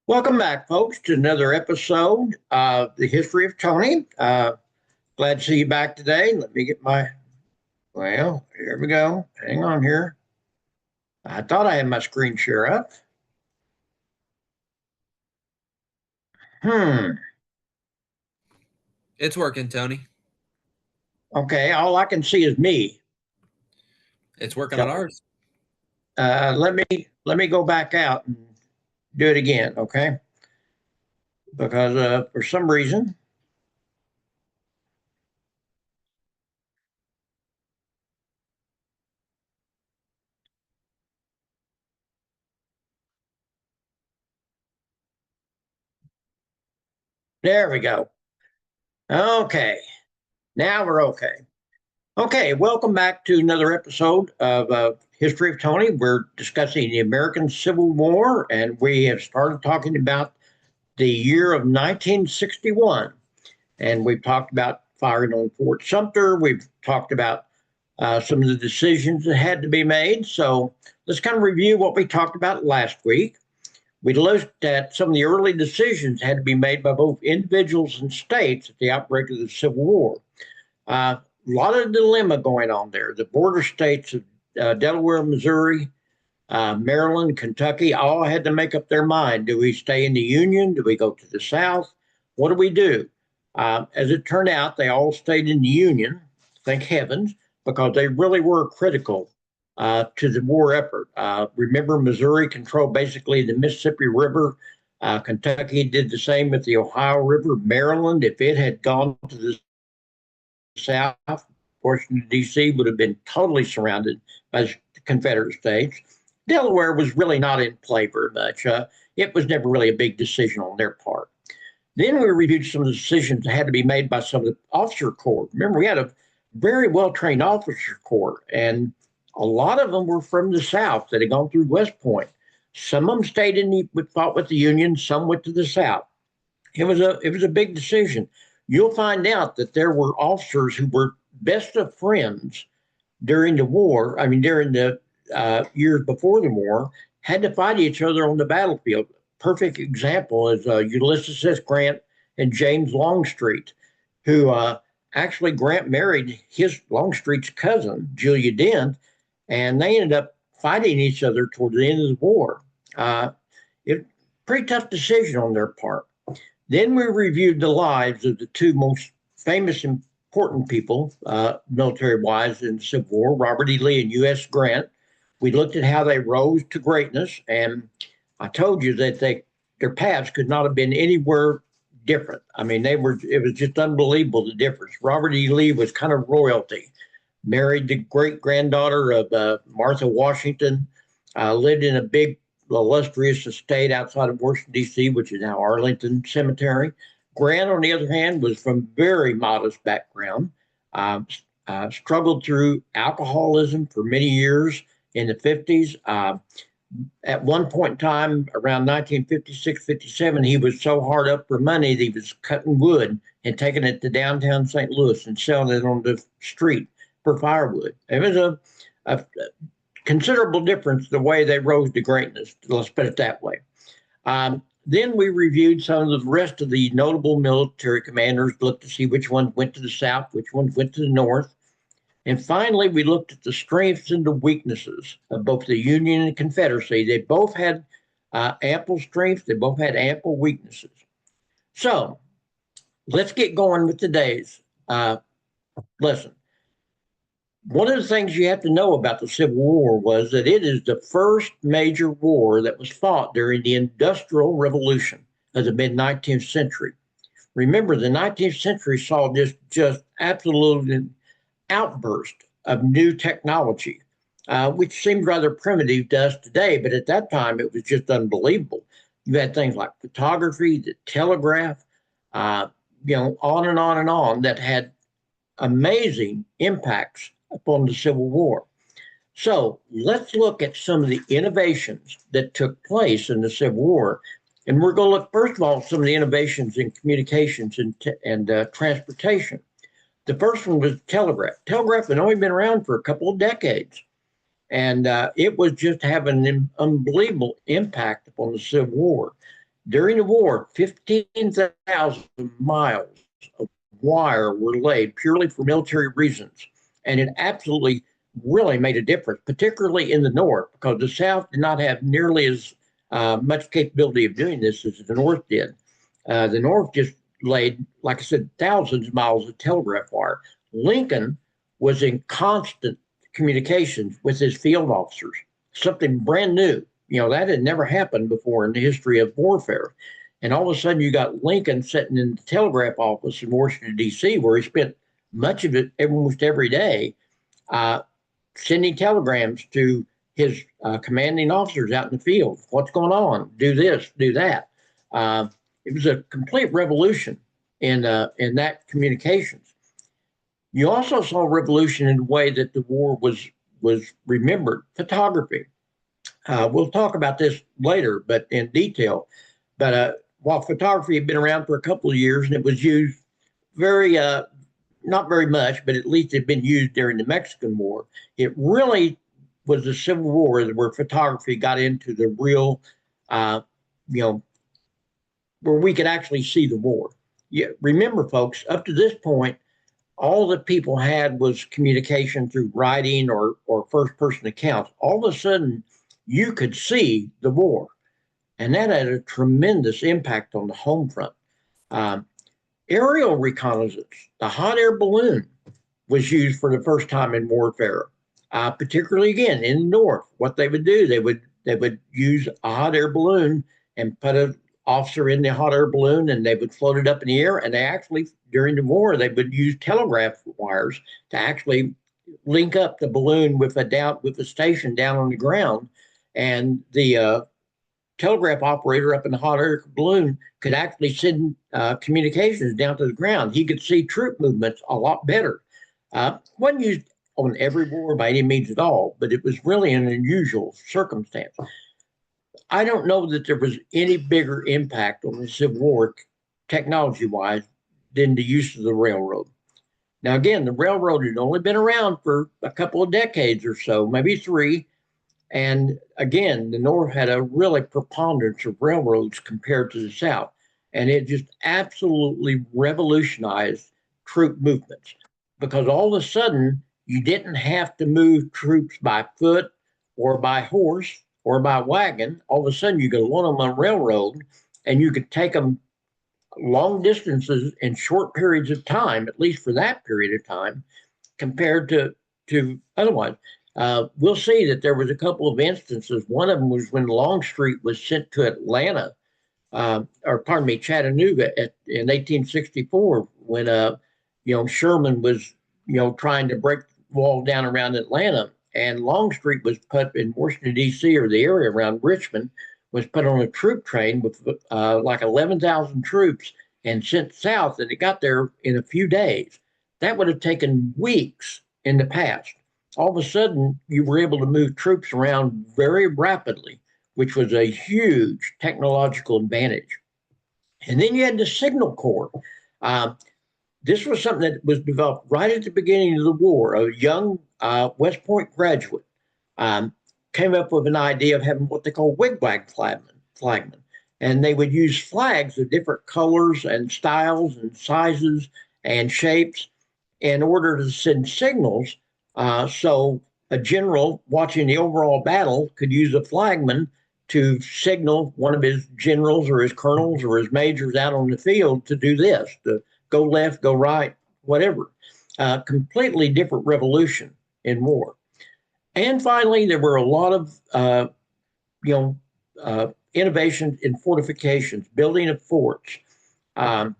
Welcome back, folks, to another episode of The History of Tony. Glad to see you back today. Let me get here we go. Hang on here. I thought I had my screen share up. Hmm. It's working, Tony. Okay, all I can see is me. It's working So, on ours. let me go back out and do it again, okay? Because for some reason, there we go. Okay, now we're okay. Okay, welcome back to another episode of History of Tony. We're discussing the American Civil War, and we have started talking about the year of 1961. And we've talked about firing on Fort Sumter. We've talked about some of the decisions that had to be made. So let's kind of review what we talked about last week. We looked at some of the early decisions that had to be made by both individuals and states at the outbreak of the Civil War. A lot of dilemma going on there. The border states of Delaware, Missouri, Maryland, Kentucky all had to make up their mind. Do we stay in the Union? Do we go to the South? What do we do? As it turned out, they all stayed in the Union, thank heavens, because they really were critical to the war effort. Remember, Missouri controlled basically the Mississippi River. Kentucky did the same with the Ohio River. Maryland, if it had gone to the South, Washington, D.C. would have been totally surrounded by the Confederate States. Delaware was really not in play very much. It was never really a big decision on their part. Then we reviewed some of the decisions that had to be made by some of the officer corps. Remember, we had a very well trained officer corps, and a lot of them were from the South that had gone through West Point. Some of them stayed fought with the Union, some went to the South. It was a big decision. You'll find out that there were officers who were best of friends during the war. I mean, during the years before the war, had to fight each other on the battlefield. Perfect example is Ulysses S. Grant and James Longstreet, who actually Grant married his Longstreet's cousin, Julia Dent, and they ended up fighting each other toward the end of the war. It pretty tough decision on their part. Then we reviewed the lives of the two most famous and important people, military wise, in the Civil War, Robert E. Lee and U.S. Grant. We looked at how they rose to greatness, and I told you that their paths could not have been anywhere different. I mean, it was just unbelievable the difference. Robert E. Lee was kind of royalty, married the great granddaughter of Martha Washington, lived in a big illustrious estate outside of Washington, D.C., which is now Arlington Cemetery. Grant, on the other hand, was from very modest background, struggled through alcoholism for many years in the 50s. At one point in time, around 1956, 57, he was so hard up for money that he was cutting wood and taking it to downtown St. Louis and selling it on the street for firewood. It was a considerable difference the way they rose to greatness. Let's put it that way. Then we reviewed some of the rest of the notable military commanders, looked to see which ones went to the South, which ones went to the North. And finally, we looked at the strengths and the weaknesses of both the Union and the Confederacy. They both had ample strengths, they both had ample weaknesses. So let's get going with today's lesson. One of the things you have to know about the Civil War was that it is the first major war that was fought during the Industrial Revolution of the mid 19th century. Remember, the 19th century saw just absolute outburst of new technology, which seemed rather primitive to us today, but at that time it was just unbelievable. You had things like photography, the telegraph, on and on and on that had amazing impacts upon the Civil War. So let's look at some of the innovations that took place in the Civil War. And we're going to look, first of all, at some of the innovations in communications and transportation. The first one was telegraph. Telegraph had only been around for a couple of decades, and it was just having an unbelievable impact upon the Civil War. During the war, 15,000 miles of wire were laid purely for military reasons. And it absolutely really made a difference, particularly in the North, because the South did not have nearly as much capability of doing this as the North did. The North just laid, like I said, thousands of miles of telegraph wire. Lincoln was in constant communications with his field officers, something brand new. That had never happened before in the history of warfare. And all of a sudden, you got Lincoln sitting in the telegraph office in Washington, D.C., where he spent much of it almost every day uh, sending telegrams to his commanding officers out in the field. What's going on? Do this, do that. Uh, it was a complete revolution in that communications. You also saw a revolution in the way that the war was remembered. Photography. We'll talk about this later, but in detail. But while photography had been around for a couple of years and it was used very not very much, but at least it had been used during the Mexican War. It really was the Civil War where photography got into the real, you know, where we could actually see the war. Yeah, remember, folks, up to this point, all that people had was communication through writing or first person accounts. All of a sudden, you could see the war, and that had a tremendous impact on the home front. Um, Aerial reconnaissance, the hot air balloon was used for the first time in warfare, particularly again in the North. What they would do, they would use a hot air balloon and put an officer in the hot air balloon, and they would float it up in the air. And they actually, during the war, they would use telegraph wires to actually link up the balloon with a station down on the ground, and the telegraph operator up in the hot air balloon could actually send communications down to the ground. He could see troop movements a lot better. Wasn't used on every war by any means at all, but it was really an unusual circumstance. I don't know that there was any bigger impact on the Civil War technology wise than the use of the railroad. Now, again, the railroad had only been around for a couple of decades or so, maybe three. And again, the North had a really preponderance of railroads compared to the South. And it just absolutely revolutionized troop movements because all of a sudden you didn't have to move troops by foot or by horse or by wagon. All of a sudden you could load them on railroad and you could take them long distances in short periods of time, at least for that period of time, compared to otherwise. We'll see that there was a couple of instances. One of them was when Longstreet was sent to Atlanta, or pardon me, Chattanooga in 1864, when Sherman was trying to break the wall down around Atlanta, and Longstreet was put in Washington D.C. or the area around Richmond, was put on a troop train with like 11,000 troops and sent south, and it got there in a few days. That would have taken weeks in the past. All of a sudden, you were able to move troops around very rapidly, which was a huge technological advantage. And then you had the Signal Corps. Uh, this was something that was developed right at the beginning of the war. A young West Point graduate um, came up with an idea of having what they call wigwag flagmen. And they would use flags of different colors and styles and sizes and shapes in order to send signals. So a general watching the overall battle could use a flagman to signal one of his generals or his colonels or his majors out on the field to do this, to go left, go right, whatever. Completely different revolution in war. And finally, there were a lot of you know innovations in fortifications, building of forts. Um,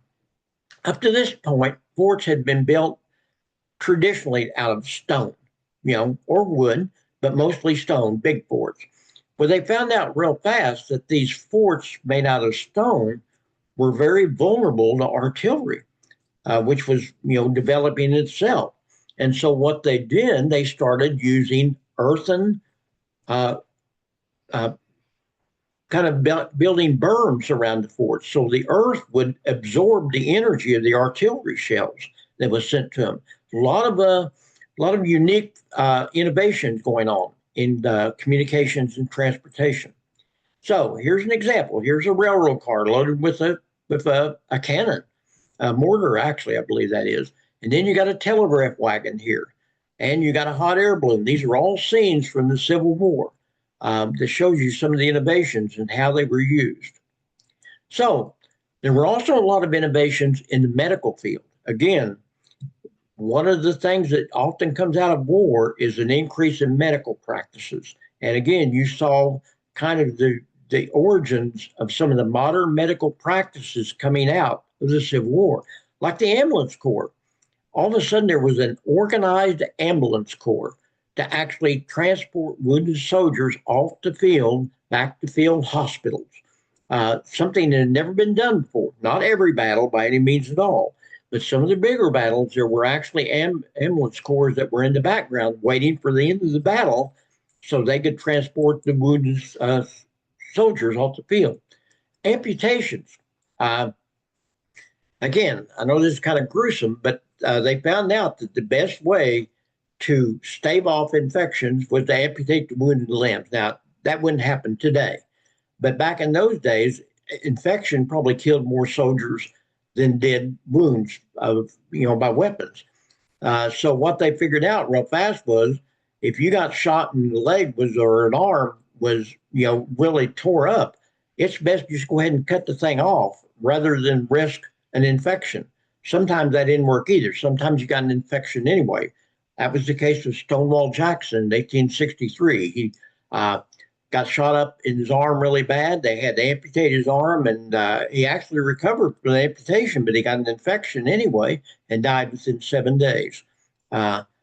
Up to this point, forts had been built traditionally out of stone, or wood, but mostly stone, big forts. Well, they found out real fast that these forts made out of stone were very vulnerable to artillery, which was, developing itself. And so what they did, they started using earthen, uh, uh, kind of building berms around the fort, so the earth would absorb the energy of the artillery shells that was sent to them. A lot of unique innovations going on in communications and transportation. So here's an example. Here's a railroad car loaded with a cannon, a mortar, actually, I believe that is. And then you got a telegraph wagon here, and you got a hot air balloon. These are all scenes from the Civil War that shows you some of the innovations and how they were used. So there were also a lot of innovations in the medical field. Again, one of the things that often comes out of war is an increase in medical practices. And again, you saw kind of the origins of some of the modern medical practices coming out of the Civil War, like the ambulance corps. All of a sudden, there was an organized ambulance corps to actually transport wounded soldiers off the field back to field hospitals. Something that had never been done before. Not every battle by any means at all, but some of the bigger battles, there were actually ambulance corps that were in the background waiting for the end of the battle so they could transport the wounded soldiers off the field. Amputations. Uh, Again, I know this is kind of gruesome, but they found out that the best way to stave off infections was to amputate the wounded limbs. Now, that wouldn't happen today, but back in those days, infection probably killed more soldiers than did wounds of by weapons. So what they figured out real fast was if you got shot in the leg was or an arm was really tore up, it's best just go ahead and cut the thing off rather than risk an infection. Sometimes that didn't work either. Sometimes you got an infection anyway. That was the case with Stonewall Jackson in 1863. He got shot up in his arm really bad. They had to amputate his arm, and he actually recovered from the amputation, but he got an infection anyway and died within 7 days.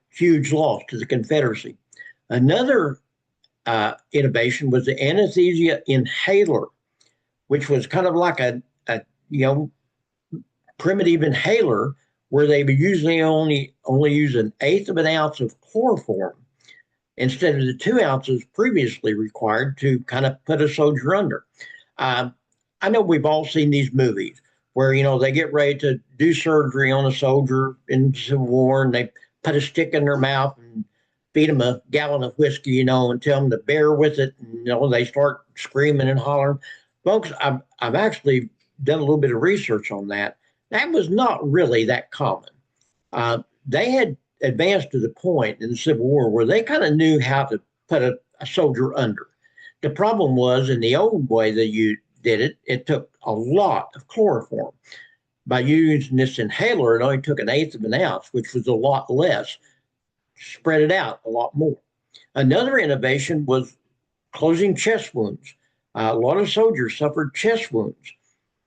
Huge loss to the Confederacy. Another innovation was the anesthesia inhaler, which was kind of like a primitive inhaler where they would usually only use an eighth of an ounce of chloroform instead of the 2 ounces previously required to kind of put a soldier under. I know we've all seen these movies where they get ready to do surgery on a soldier in the Civil War, and they put a stick in their mouth and feed them a gallon of whiskey, and tell them to bear with it. And, they start screaming and hollering. Folks, I've actually done a little bit of research on that. That was not really that common. They had advanced to the point in the Civil War where they kind of knew how to put a soldier under. The problem was in the old way that you did it, it took a lot of chloroform. By using this inhaler, it only took an eighth of an ounce, which was a lot less. Spread it out a lot more. Another innovation was closing chest wounds. A lot of soldiers suffered chest wounds.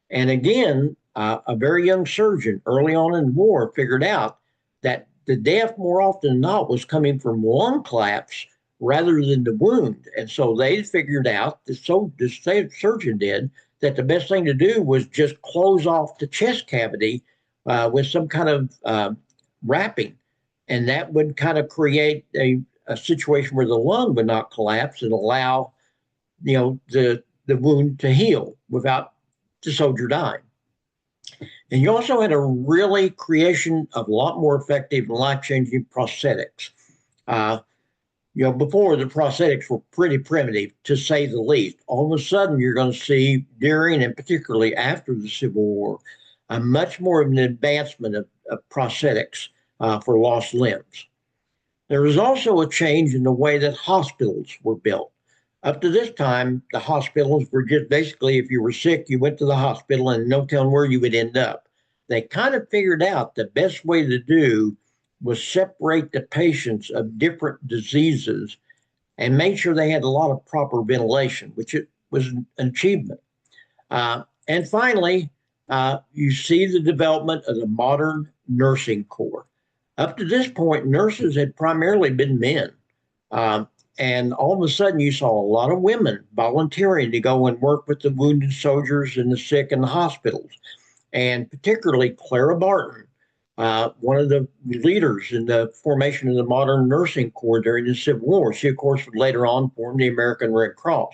And again, a very young surgeon early on in the war figured out that the death more often than not was coming from lung collapse rather than the wound. And so they figured out, the surgeon did, that the best thing to do was just close off the chest cavity with some kind of wrapping. And that would kind of create a situation where the lung would not collapse and allow, the wound to heal without the soldier dying. And you also had a really creation of a lot more effective and life-changing prosthetics. Before the prosthetics were pretty primitive, to say the least. All of a sudden, you're going to see during and particularly after the Civil War, a much more of an advancement of prosthetics for lost limbs. There was also a change in the way that hospitals were built. Up to this time, the hospitals were just basically, if you were sick, you went to the hospital and no telling where you would end up. They kind of figured out the best way to do was separate the patients of different diseases and make sure they had a lot of proper ventilation, which it was an achievement. And finally, you see the development of the modern nursing corps. Up to this point, nurses had primarily been men. And all of a sudden, you saw a lot of women volunteering to go and work with the wounded soldiers and the sick in the hospitals. And particularly Clara Barton, one of the leaders in the formation of the modern nursing corps during the Civil War. She, of course, would later on form the American Red Cross.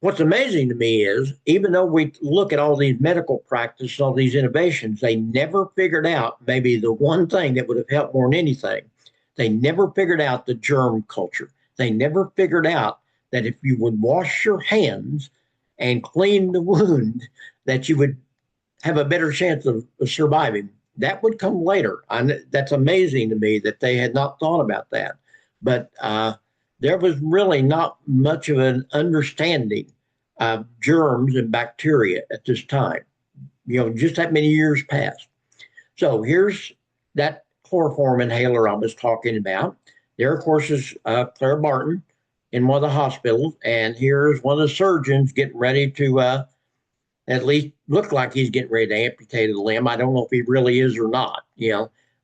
What's amazing to me is, even though we look at all these medical practices, all these innovations, they never figured out maybe the one thing that would have helped more than anything. They never figured out the germ culture. They never figured out that if you would wash your hands and clean the wound, that you would have a better chance of surviving. That would come later. That's amazing to me that they had not thought about that. But there was really not much of an understanding of germs and bacteria at this time. Just that many years passed. So here's that chloroform inhaler I was talking about. There, of course, is Clara Barton in one of the hospitals, and here's one of the surgeons getting ready to at least look like he's getting ready to amputate a limb. I don't know if he really is or not.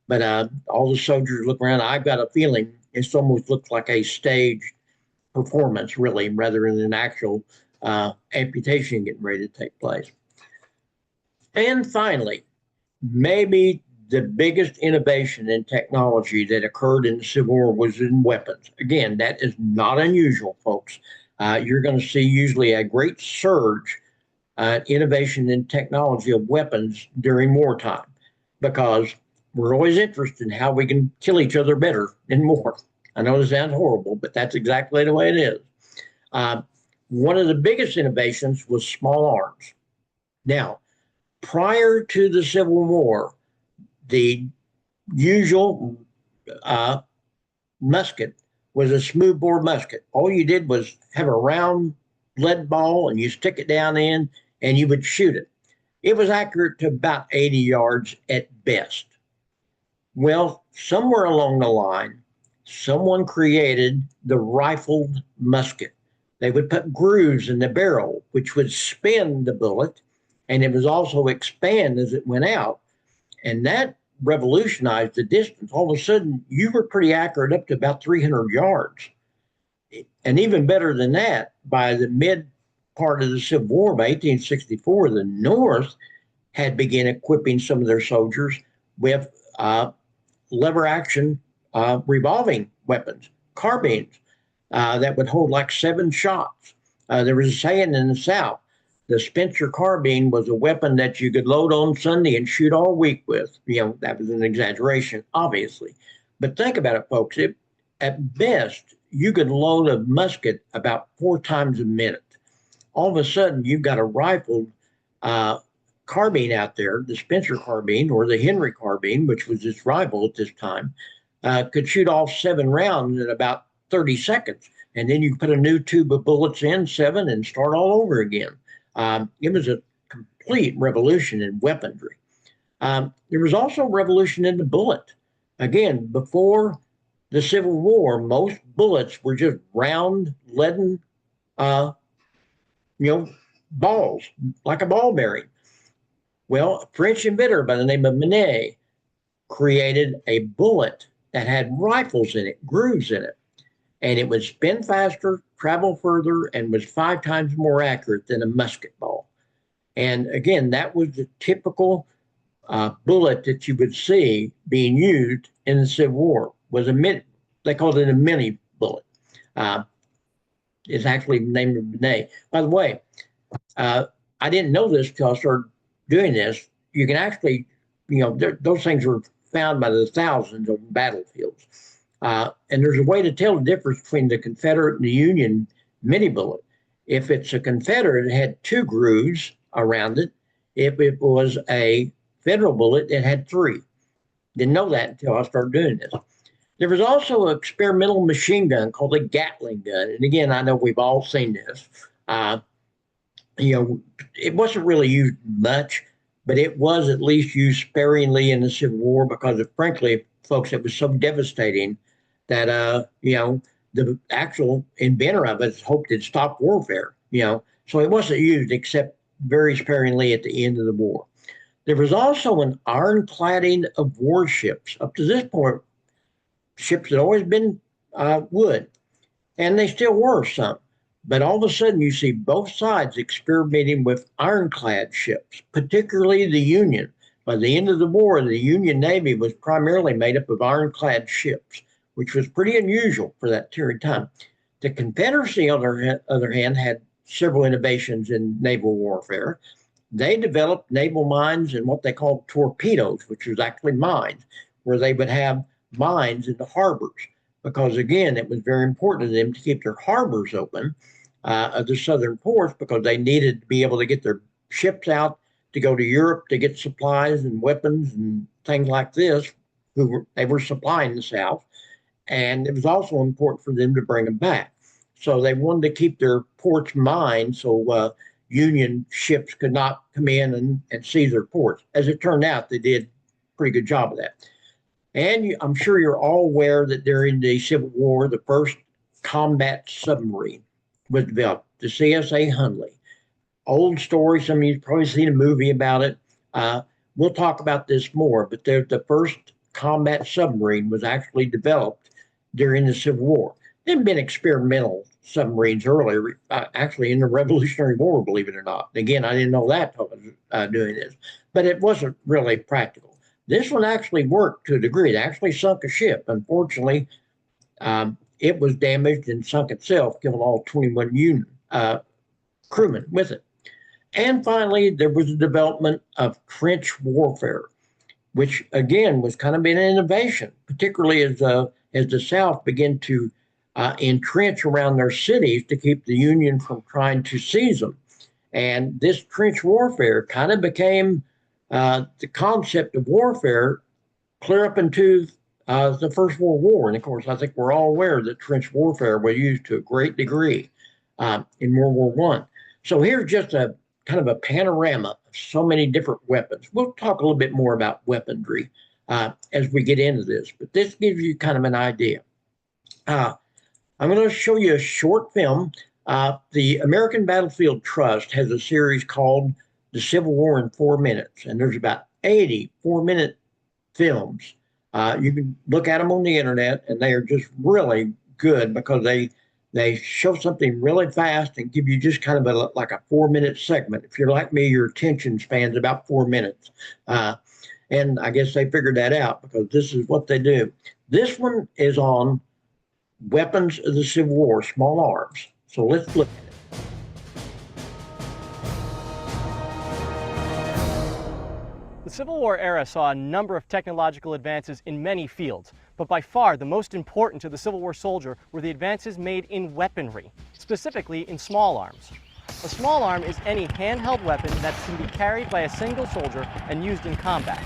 But all the soldiers look around. I've got a feeling it almost looks like a staged performance, really, rather than an actual amputation getting ready to take place. And finally, maybe the biggest innovation in technology that occurred in the Civil War was in weapons. Again, that is not unusual, folks. You're going to see usually a great surge innovation in technology of weapons during wartime, because we're always interested in how we can kill each other better and more. I know it sounds horrible, but that's exactly the way it is. One of the biggest innovations was small arms. Now, prior to the Civil War, the usual musket was a smoothbore musket. All you did was have a round lead ball and you stick it down in and you would shoot it. It was accurate to about 80 yards at best. Well, somewhere along the line, someone created the rifled musket. They would put grooves in the barrel, which would spin the bullet, and it was also expand as it went out. And that revolutionized the distance. All of a sudden, you were pretty accurate up to about 300 yards. And even better than that, by the mid part of the Civil War, by 1864, the North had begun equipping some of their soldiers with lever action revolving weapons, carbines that would hold like 7 shots. There was a saying in the South, the Spencer carbine was a weapon that you could load on Sunday and shoot all week with. That was an exaggeration, obviously. But think about it, folks. At best, you could load a musket about 4 times a minute. All of a sudden, you've got a rifled carbine out there, the Spencer carbine or the Henry carbine, which was its rival at this time, could shoot off 7 rounds in about 30 seconds. And then you put a new tube of bullets in, 7, and start all over again. It was a complete revolution in weaponry. There was also a revolution in the bullet. Again, before the Civil War, most bullets were just round, leaden, balls, like a ball bearing. Well, a French inventor by the name of Minié created a bullet that had rifles in it, grooves in it, and it would spin faster, travel further, and was 5 times more accurate than a musket ball. And again, that was the typical bullet that you would see being used in the Civil War. Was a mini, they called it a mini bullet. It's actually named Minié. By the way, I didn't know this until I started doing this. You can actually, those things were found by the thousands on battlefields. And there's a way to tell the difference between the Confederate and the Union mini bullet. If it's a Confederate, it had 2 grooves around it. If it was a Federal bullet, it had 3. Didn't know that until I started doing this. There was also an experimental machine gun called a Gatling gun. And again, I know we've all seen this. It wasn't really used much, but it was at least used sparingly in the Civil War because, frankly, folks, it was so devastating that, the actual inventor of it hoped it'd stop warfare, So it wasn't used except very sparingly at the end of the war. There was also an ironcladding of warships. Up to this point, ships had always been wood, and they still were some. But all of a sudden, you see both sides experimenting with ironclad ships, particularly the Union. By the end of the war, the Union Navy was primarily made up of ironclad ships, which was pretty unusual for that period of time. The Confederacy, on the other hand, had several innovations in naval warfare. They developed naval mines and what they called torpedoes, which was actually mines, where they would have mines in the harbors. because, again, it was very important to them to keep their harbors open of the southern ports because they needed to be able to get their ships out to go to Europe to get supplies and weapons and things like this. They were supplying the South, and it was also important for them to bring them back. So they wanted to keep their ports mined so Union ships could not come in and seize their ports. As it turned out, they did a pretty good job of that. And I'm sure you're all aware that during the Civil War, the first combat submarine was developed, the CSA Hundley. Old story, some of you've probably seen a movie about it. We'll talk about this more, but the first combat submarine was actually developed during the Civil War. There had been experimental submarines earlier, actually in the Revolutionary War, believe it or not. Again, I didn't know that until I was doing this, but it wasn't really practical. This one actually worked to a degree. It actually sunk a ship. Unfortunately, it was damaged and sunk itself, killing all 21 Union crewmen with it. And finally, there was the development of trench warfare, which again was kind of an innovation, particularly as the South began to entrench around their cities to keep the Union from trying to seize them. And this trench warfare kind of became the concept of warfare clear up into the First World War. And of course, I think we're all aware that trench warfare was used to a great degree in World War One. So here's just a kind of a panorama of so many different weapons. We'll talk a little bit more about weaponry as we get into this, but this gives you kind of an idea. I'm going to show you a short film. The American Battlefield Trust has a series called The Civil War in 4 Minutes, and there's about 80 4-minute films. You can look at them on the internet, and they are just really good because they show something really fast and give you just kind of like a 4-minute segment. If you're like me, your attention span's about 4 minutes. And I guess they figured that out because this is what they do. This one is on weapons of the Civil War, small arms. So let's look at it. The Civil War era saw a number of technological advances in many fields, but by far the most important to the Civil War soldier were the advances made in weaponry, specifically in small arms. A small arm is any handheld weapon that can be carried by a single soldier and used in combat.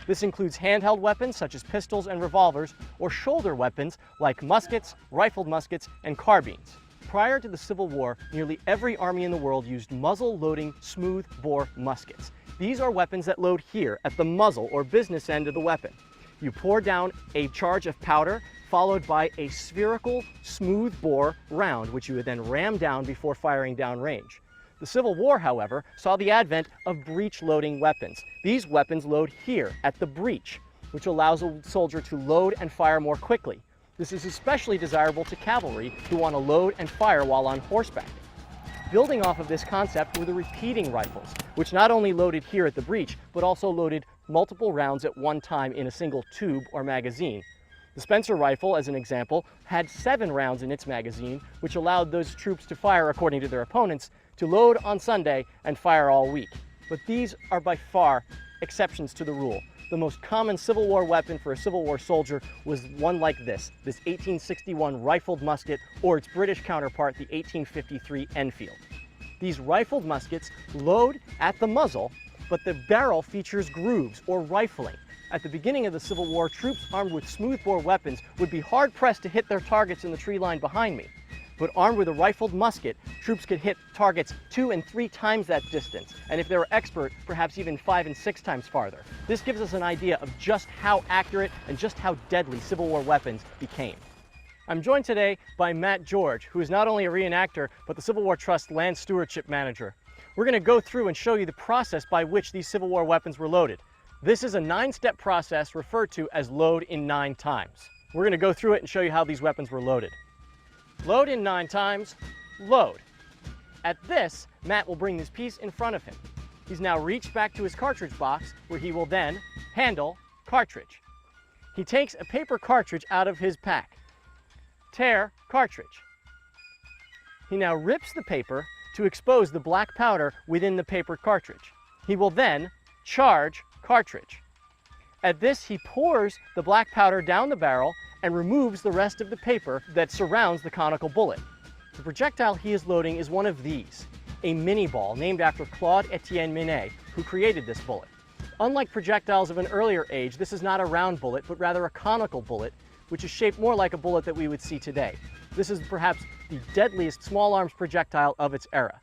This includes handheld weapons such as pistols and revolvers, or shoulder weapons like muskets, rifled muskets, and carbines. Prior to the Civil War, nearly every army in the world used muzzle-loading smooth-bore muskets. These are weapons that load here at the muzzle or business end of the weapon. You pour down a charge of powder, followed by a spherical, smooth-bore round, which you would then ram down before firing downrange. The Civil War, however, saw the advent of breech-loading weapons. These weapons load here at the breech, which allows a soldier to load and fire more quickly. This is especially desirable to cavalry who want to load and fire while on horseback. Building off of this concept were the repeating rifles, which not only loaded here at the breech, but also loaded multiple rounds at one time in a single tube or magazine. The Spencer rifle, as an example, had 7 rounds in its magazine, which allowed those troops to fire according to their opponents, to load on Sunday and fire all week. But these are by far exceptions to the rule. The most common Civil War weapon for a Civil War soldier was one like this 1861 rifled musket, or its British counterpart, the 1853 Enfield. These rifled muskets load at the muzzle, but the barrel features grooves or rifling. At the beginning of the Civil War, troops armed with smoothbore weapons would be hard-pressed to hit their targets in the tree line behind me. But armed with a rifled musket, troops could hit targets 2 and 3 times that distance, and if they were expert, perhaps even 5 and 6 times farther. This gives us an idea of just how accurate and just how deadly Civil War weapons became. I'm joined today by Matt George, who is not only a reenactor, but the Civil War Trust Land Stewardship Manager. We're going to go through and show you the process by which these Civil War weapons were loaded. This is a 9-step process referred to as load in 9 times. We're going to go through it and show you how these weapons were loaded. Load in 9 times, load. At this, Matt will bring this piece in front of him. He's now reached back to his cartridge box, where he will then handle cartridge. He takes a paper cartridge out of his pack. Tear cartridge. He now rips the paper to expose the black powder within the paper cartridge. He will then charge cartridge. At this, he pours the black powder down the barrel and removes the rest of the paper that surrounds the conical bullet. The projectile he is loading is one of these, a mini ball named after Claude Etienne Minié, who created this bullet. Unlike projectiles of an earlier age, this is not a round bullet, but rather a conical bullet, which is shaped more like a bullet that we would see today. This is perhaps the deadliest small arms projectile of its era.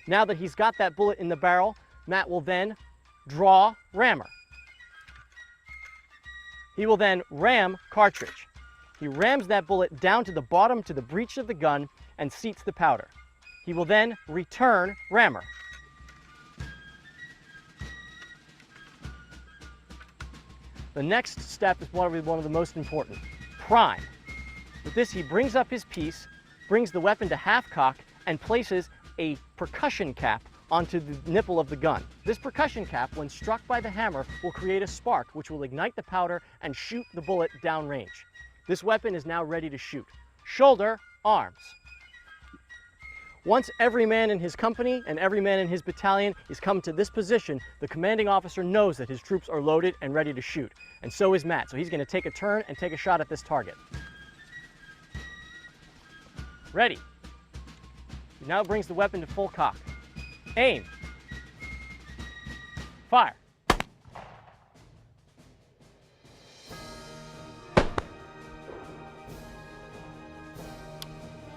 Now that he's got that bullet in the barrel, Matt will then draw rammer. He will then ram cartridge. He rams that bullet down to the bottom to the breech of the gun and seats the powder. He will then return rammer. The next step is probably one of the most important, prime. With this, he brings up his piece, brings the weapon to half cock, and places a percussion cap onto the nipple of the gun. This percussion cap, when struck by the hammer, will create a spark which will ignite the powder and shoot the bullet downrange. This weapon is now ready to shoot. Shoulder, arms. Once every man in his company and every man in his battalion is come to this position, the commanding officer knows that his troops are loaded and ready to shoot. And so is Matt. So he's going to take a turn and take a shot at this target. Ready. He now brings the weapon to full cock. Aim. Fire.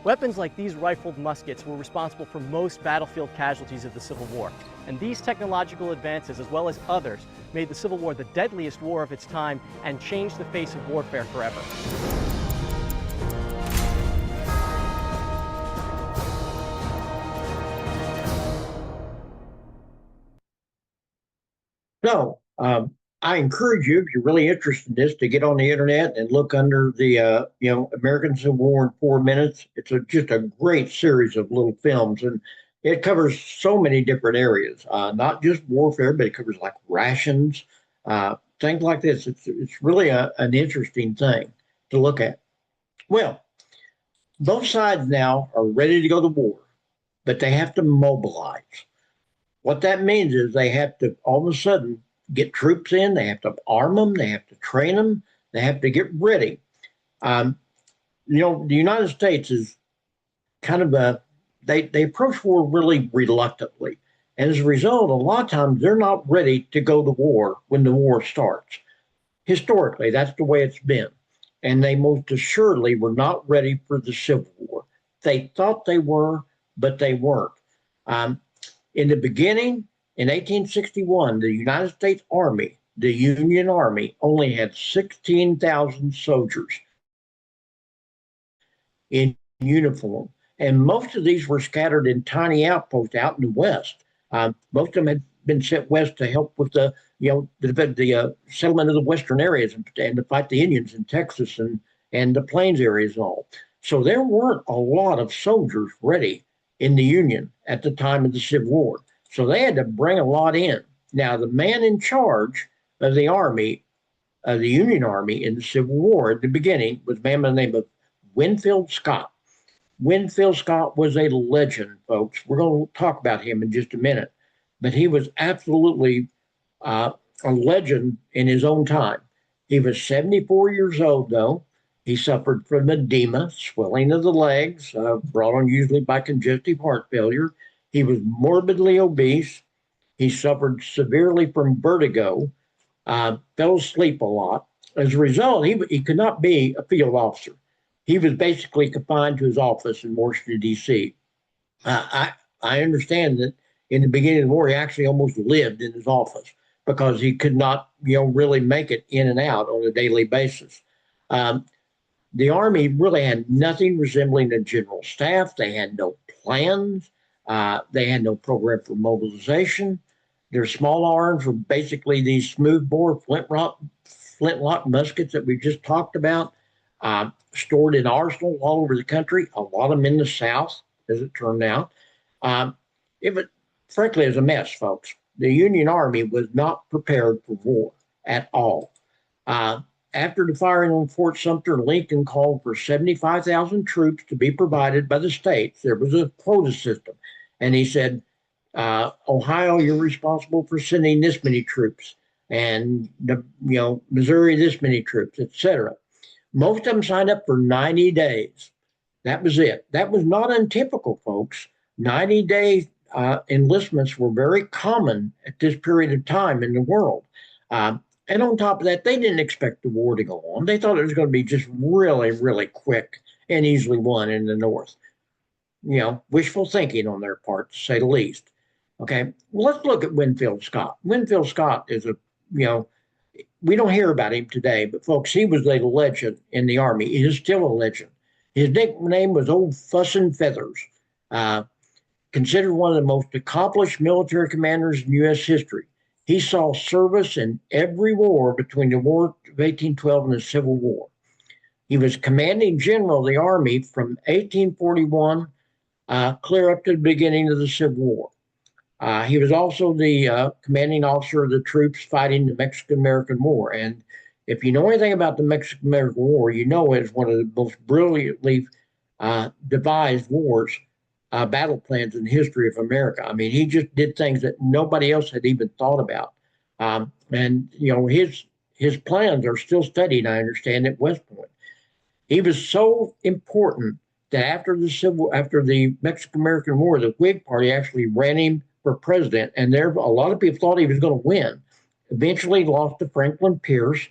Weapons like these rifled muskets were responsible for most battlefield casualties of the Civil War, and these technological advances, as well as others, made the Civil War the deadliest war of its time and changed the face of warfare forever. So, I encourage you, if you're really interested in this, to get on the internet and look under the, American Civil War in 4 minutes. It's just a great series of little films, and it covers so many different areas, not just warfare, but it covers like rations, things like this. It's really an interesting thing to look at. Well, both sides now are ready to go to war, but they have to mobilize. What that means is they have to all of a sudden get troops in, they have to arm them, they have to train them, they have to get ready. The United States is kind of they approach war really reluctantly. And as a result, a lot of times they're not ready to go to war when the war starts. Historically, that's the way it's been. And they most assuredly were not ready for the Civil War. They thought they were, but they weren't. In the beginning, in 1861, the United States Army, the Union Army, only had 16,000 soldiers in uniform. And most of these were scattered in tiny outposts out in the West. Most of them had been sent west to help with the settlement of the western areas and to fight the Indians in Texas and the Plains areas and all. So there weren't a lot of soldiers ready in the Union at the time of the Civil War. So they had to bring a lot in. Now, the man in charge of the Army, the Union Army in the Civil War at the beginning was a man by the name of Winfield Scott. Winfield Scott was a legend, folks. We're going to talk about him in just a minute. But he was absolutely a legend in his own time. He was 74 years old, though. He suffered from edema, swelling of the legs, brought on usually by congestive heart failure. He was morbidly obese. He suffered severely from vertigo, fell asleep a lot. As a result, he could not be a field officer. He was basically confined to his office in Washington, D.C. I understand that in the beginning of the war, he actually almost lived in his office because he could not, really make it in and out on a daily basis. The Army really had nothing resembling a general staff. They had no plans. They had no program for mobilization. Their small arms were basically these smoothbore flintlock muskets that we just talked about, stored in arsenals all over the country, a lot of them in the South, as it turned out. Frankly, it was a mess, folks. The Union Army was not prepared for war at all. After the firing on Fort Sumter, Lincoln called for 75,000 troops to be provided by the states. There was a quota system. And he said, Ohio, you're responsible for sending this many troops. And, Missouri, this many troops, etc. Most of them signed up for 90 days. That was it. That was not untypical, folks. 90-day enlistments were very common at this period of time in the world. And on top of that, they didn't expect the war to go on. They thought it was going to be just really, really quick and easily won in the North. You know, wishful thinking on their part, to say the least. Okay, well, let's look at Winfield Scott. Winfield Scott is we don't hear about him today, but folks, he was a legend in the Army. He is still a legend. His nickname was Old Fuss and Feathers, considered one of the most accomplished military commanders in U.S. history. He saw service in every war between the War of 1812 and the Civil War. He was commanding general of the Army from 1841 clear up to the beginning of the Civil War. He was also the commanding officer of the troops fighting the Mexican-American War. And if you know anything about the Mexican-American War, you know it's one of the most brilliantly devised wars, battle plans in the history of America. I mean, he just did things that nobody else had even thought about. And, you know, his plans are still studied, I understand, at West Point. He was so important that after the Mexican-American War, the Whig Party actually ran him for president, and a lot of people thought he was going to win. Eventually lost to Franklin Pierce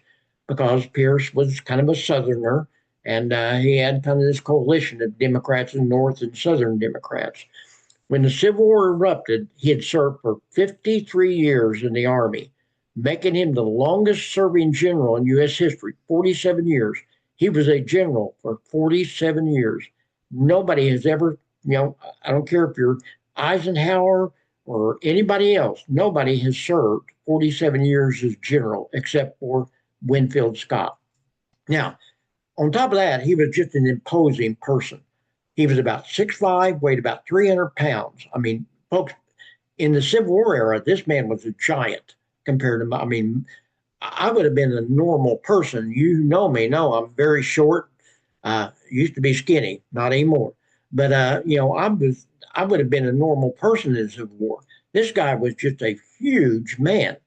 because Pierce was kind of a Southerner, and he had kind of this coalition of Democrats in North and Southern Democrats. When the Civil War erupted, he had served for 53 years in the Army, making him the longest serving general in U.S. history, 47 years. He was a general for 47 years. Nobody has ever, I don't care if you're Eisenhower or anybody else, nobody has served 47 years as general except for Winfield Scott. Now, on top of that, he was just an imposing person. He was about 6'5", weighed about 300 pounds. I mean, folks, in the Civil War era, this man was a giant compared to, I would have been a normal person. You know me, I'm very short. Used to be skinny, not anymore. But, I would have been a normal person in the Civil War. This guy was just a huge man.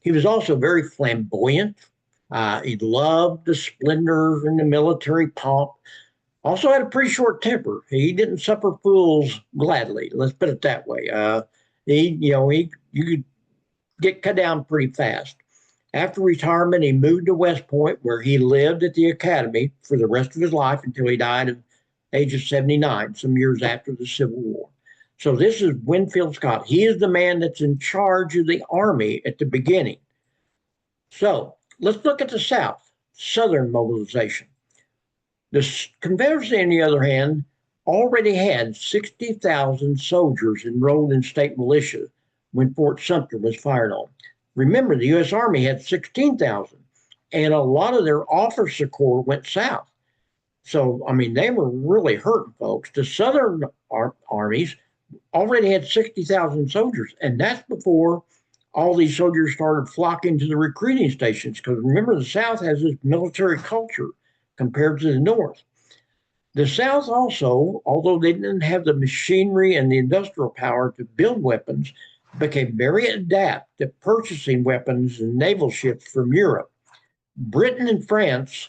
He was also very flamboyant. He loved the splendor and the military pomp. Also had a pretty short temper. He didn't suffer fools gladly. Let's put it that way. You could get cut down pretty fast. After retirement, he moved to West Point, where he lived at the academy for the rest of his life until he died at the age of 79, some years after the Civil War. So this is Winfield Scott. He is the man that's in charge of the Army at the beginning. So let's look at the South, Southern mobilization. The Confederacy, on the other hand, already had 60,000 soldiers enrolled in state militia when Fort Sumter was fired on. Remember, the U.S. Army had 16,000, and a lot of their officer corps went south. So, they were really hurting, folks. The Southern armies already had 60,000 soldiers, and that's before all these soldiers started flocking to the recruiting stations, because remember, the South has this military culture compared to the North. The South also, although they didn't have the machinery and the industrial power to build weapons, became very adept at purchasing weapons and naval ships from Europe. Britain and France,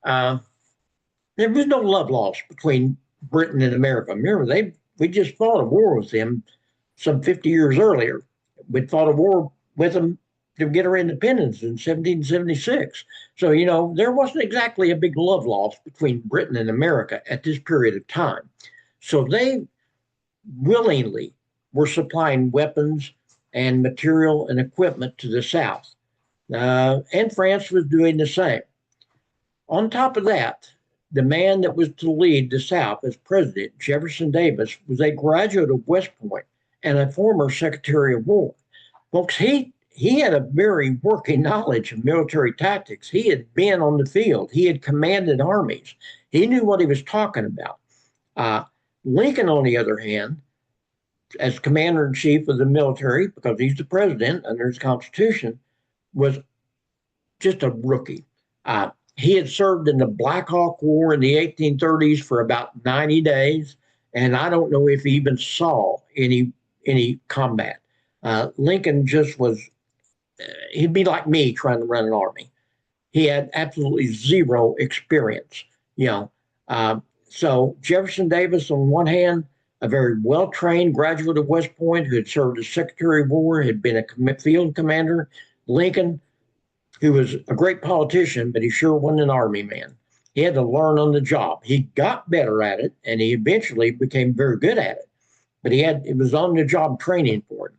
there was no love lost between Britain and America. Remember, we just fought a war with them some 50 years earlier. We fought a war with them to get our independence in 1776. So, there wasn't exactly a big love lost between Britain and America at this period of time. So they willingly were supplying weapons and material and equipment to the South. And France was doing the same. On top of that, the man that was to lead the South as president, Jefferson Davis, was a graduate of West Point and a former Secretary of War. Folks, he had a very working knowledge of military tactics. He had been on the field. He had commanded armies. He knew what he was talking about. Lincoln, on the other hand, as commander-in-chief of the military, because he's the president under his Constitution, was just a rookie. He had served in the Black Hawk War in the 1830s for about 90 days, and I don't know if he even saw any combat. Lincoln just was, he'd be like me trying to run an army. he had absolutely zero experience, you know. So Jefferson Davis, on one hand, a very well-trained graduate of West Point who had served as Secretary of War, had been a field commander. Lincoln, who was a great politician, but he sure wasn't an army man. He had to learn on the job. He got better at it, and he eventually became very good at it. But it was on the job training for him.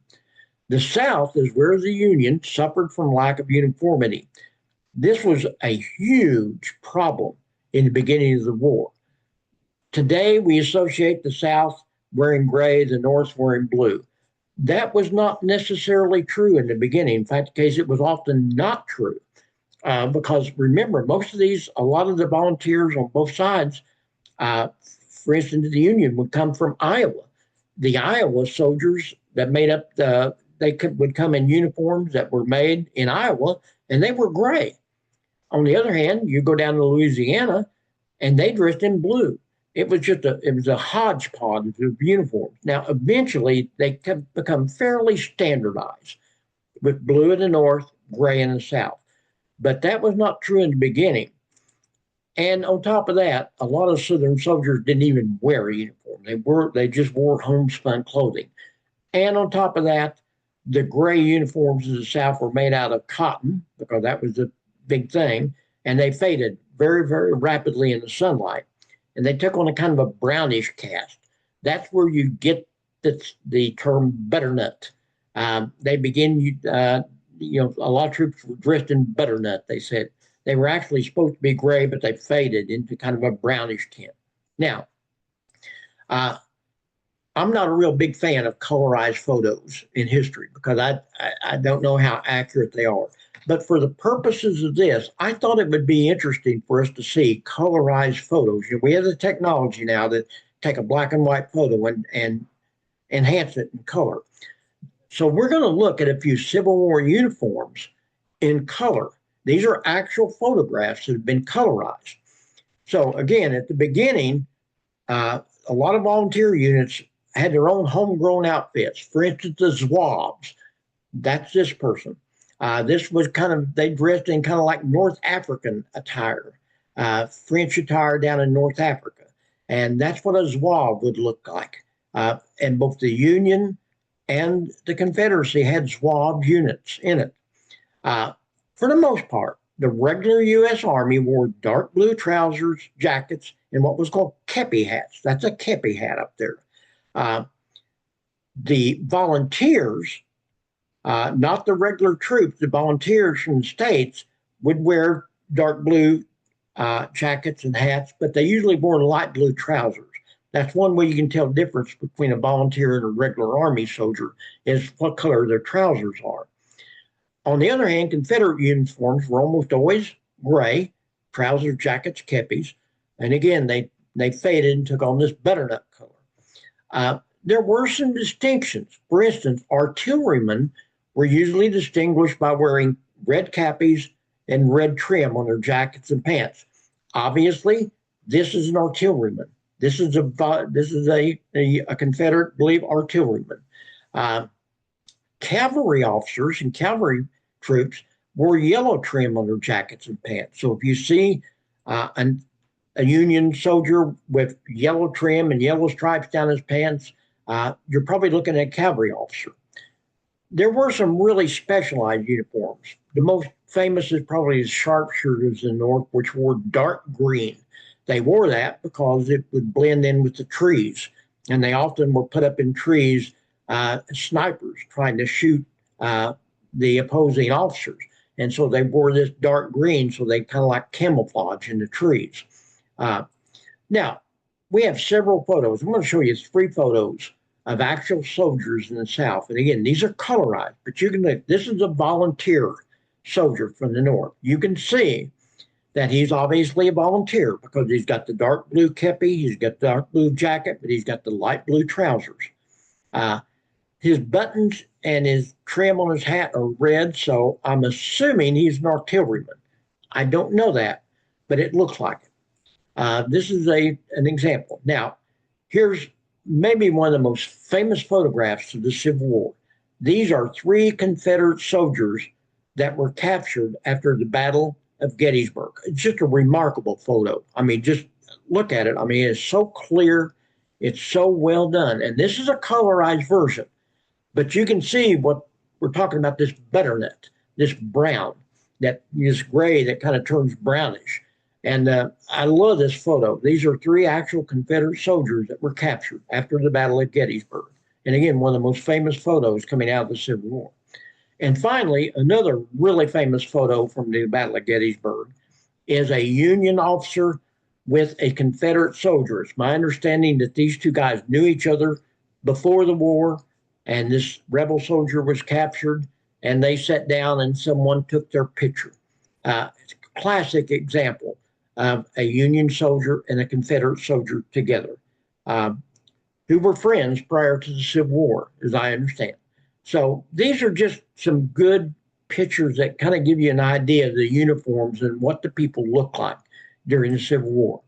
The South is where the Union suffered from lack of uniformity. This was a huge problem in the beginning of the war. Today, we associate the South wearing gray, the North wearing blue. That was not necessarily true in the beginning. In fact, the case, it was often not true. Because remember, a lot of the volunteers on both sides, for instance, the Union would come from Iowa. The Iowa soldiers that made up would come in uniforms that were made in Iowa, and they were gray. On the other hand, you go down to Louisiana, and they dressed in blue. It was a hodgepodge of uniforms. Now, eventually, they become fairly standardized, with blue in the North, gray in the South. But that was not true in the beginning. And on top of that, a lot of Southern soldiers didn't even wear a uniform. They just wore homespun clothing. And on top of that, the gray uniforms of the South were made out of cotton, because that was the big thing, and they faded very, very rapidly in the sunlight. And they took on a kind of a brownish cast. That's where you get the term butternut. They begin, a lot of troops were dressed in butternut, they said. They were actually supposed to be gray, but they faded into kind of a brownish tint. Now, I'm not a real big fan of colorized photos in history, because I don't know how accurate they are. But for the purposes of this, I thought it would be interesting for us to see colorized photos. We have the technology now that take a black and white photo and enhance it in color. So we're going to look at a few Civil War uniforms in color. These are actual photographs that have been colorized. So again, at the beginning, a lot of volunteer units had their own homegrown outfits. For instance, the Zouaves, that's this person. This was they dressed in kind of like North African attire, French attire down in North Africa. And that's what a Zouave would look like. And both the Union and the Confederacy had Zouave units in it. For the most part, the regular U.S. Army wore dark blue trousers, jackets, and what was called kepi hats. That's a kepi hat up there. The volunteers, not the regular troops, the volunteers from the states would wear dark blue jackets and hats, but they usually wore light blue trousers. That's one way you can tell the difference between a volunteer and a regular Army soldier, is what color their trousers are. On the other hand, Confederate uniforms were almost always gray, trousers, jackets, kepis. And again, they faded and took on this butternut color. There were some distinctions. For instance, artillerymen were usually distinguished by wearing red cappies and red trim on their jackets and pants. Obviously, this is an artilleryman. This is a Confederate, I believe, artilleryman. Cavalry officers and cavalry troops wore yellow trim on their jackets and pants. So if you see a Union soldier with yellow trim and yellow stripes down his pants, you're probably looking at a cavalry officer. There were some really specialized uniforms. The most famous is probably the sharpshooters in the North, which wore dark green. They wore that because it would blend in with the trees, and they often were put up in trees, snipers trying to shoot the opposing officers. And so they wore this dark green, so they kind of like camouflage in the trees. Now, we have several photos. I'm going to show you 3 photos of actual soldiers in the South. And again, these are colorized, but this is a volunteer soldier from the North. You can see that he's obviously a volunteer because he's got the dark blue kepi, he's got the dark blue jacket, but he's got the light blue trousers. His buttons and his trim on his hat are red, so I'm assuming he's an artilleryman. I don't know that, but it looks like it. This is an example. Now, here's maybe one of the most famous photographs of the Civil War. These are 3 Confederate soldiers that were captured after the Battle of Gettysburg. It's just a remarkable photo. I mean, just look at it. I mean, it's so clear. It's so well done. And this is a colorized version, but you can see what we're talking about, this butternut, this brown, this gray that kind of turns brownish. And I love this photo. These are 3 actual Confederate soldiers that were captured after the Battle of Gettysburg. And again, one of the most famous photos coming out of the Civil War. And finally, another really famous photo from the Battle of Gettysburg is a Union officer with a Confederate soldier. It's my understanding that these 2 guys knew each other before the war, and this rebel soldier was captured, and they sat down and someone took their picture. It's a classic example of a Union soldier and a Confederate soldier together, who were friends prior to the Civil War, as I understand. So these are just some good pictures that kind of give you an idea of the uniforms and what the people look like during the Civil War.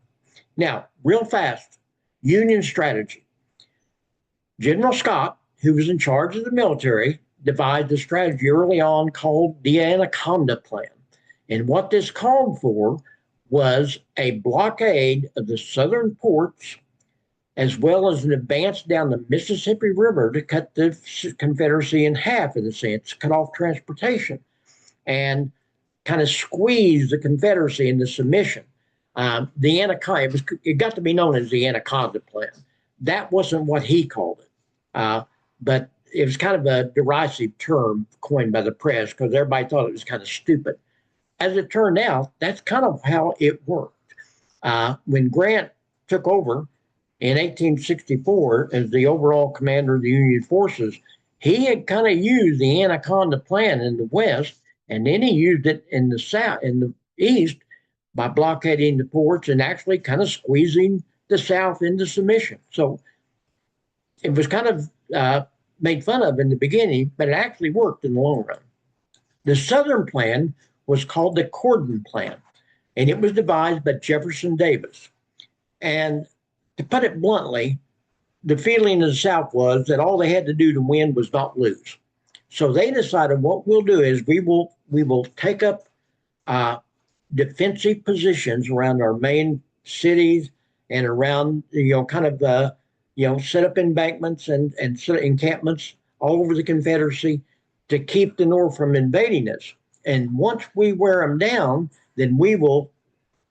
Now, real fast, Union strategy. General Scott, who was in charge of the military, devised a strategy early on called the Anaconda Plan. And what this called for was a blockade of the southern ports, as well as an advance down the Mississippi River to cut the Confederacy in half, in a sense, cut off transportation and kind of squeeze the Confederacy into submission. The Anaconda, it got to be known as the Anaconda Plan. That wasn't what he called it, but it was kind of a derisive term coined by the press because everybody thought it was kind of stupid. As it turned out, that's kind of how it worked. When Grant took over in 1864 as the overall commander of the Union forces, he had kind of used the Anaconda Plan in the West, and then he used it in the South, in the East, by blockading the ports and actually kind of squeezing the South into submission. So it was kind of made fun of in the beginning, but it actually worked in the long run. The Southern Plan was called the Cordon Plan, and it was devised by Jefferson Davis. And to put it bluntly, the feeling of the South was that all they had to do to win was not lose. So they decided what we'll do is we will take up defensive positions around our main cities and around, kind of, set up embankments and set encampments all over the Confederacy to keep the North from invading us. And once we wear them down, then we will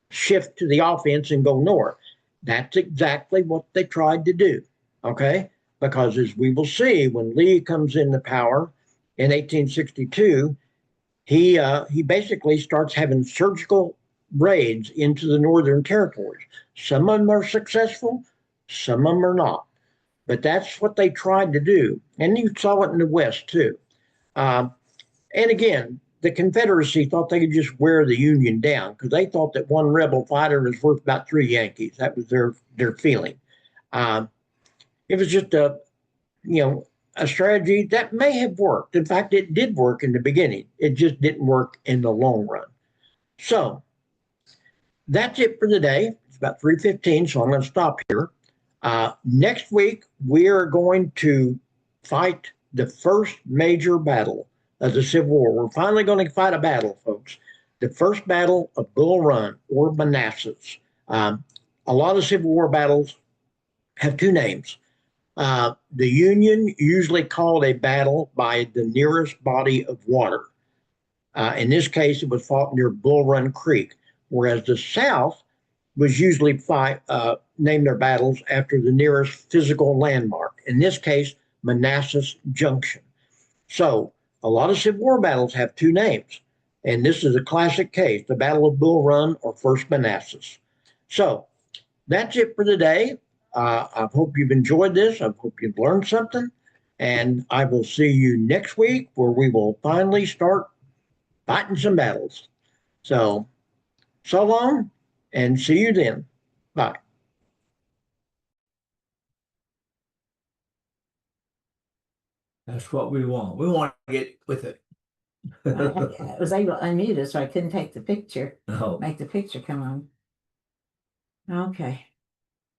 shift to the offense and go north. That's exactly what they tried to do, okay? Because as we will see, when Lee comes into power in 1862, he basically starts having surgical raids into the Northern Territories. Some of them are successful, some of them are not. But that's what they tried to do. And you saw it in the West, too. And again, the Confederacy thought they could just wear the Union down because they thought that one rebel fighter was worth about 3 Yankees. That was their feeling. It was just a strategy that may have worked. In fact, it did work in the beginning. It just didn't work in the long run. So that's it for today. It's about 3:15, so I'm going to stop here. Next week, we are going to fight the first major battle of the Civil War. We're finally going to fight a battle, folks. The first battle of Bull Run or Manassas. A lot of Civil War battles have 2 names. The Union usually called a battle by the nearest body of water. In this case, it was fought near Bull Run Creek, whereas the South was usually name their battles after the nearest physical landmark. In this case, Manassas Junction. So a lot of Civil War battles have 2 names, and this is a classic case, the Battle of Bull Run or First Manassas. So that's it for today. I hope you've enjoyed this. I hope you've learned something, and I will see you next week where we will finally start fighting some battles. So long, and see you then. Bye. That's what we want. We want to get with it. I was able to unmute it, so I couldn't take the picture, No. make the picture come on. Okay.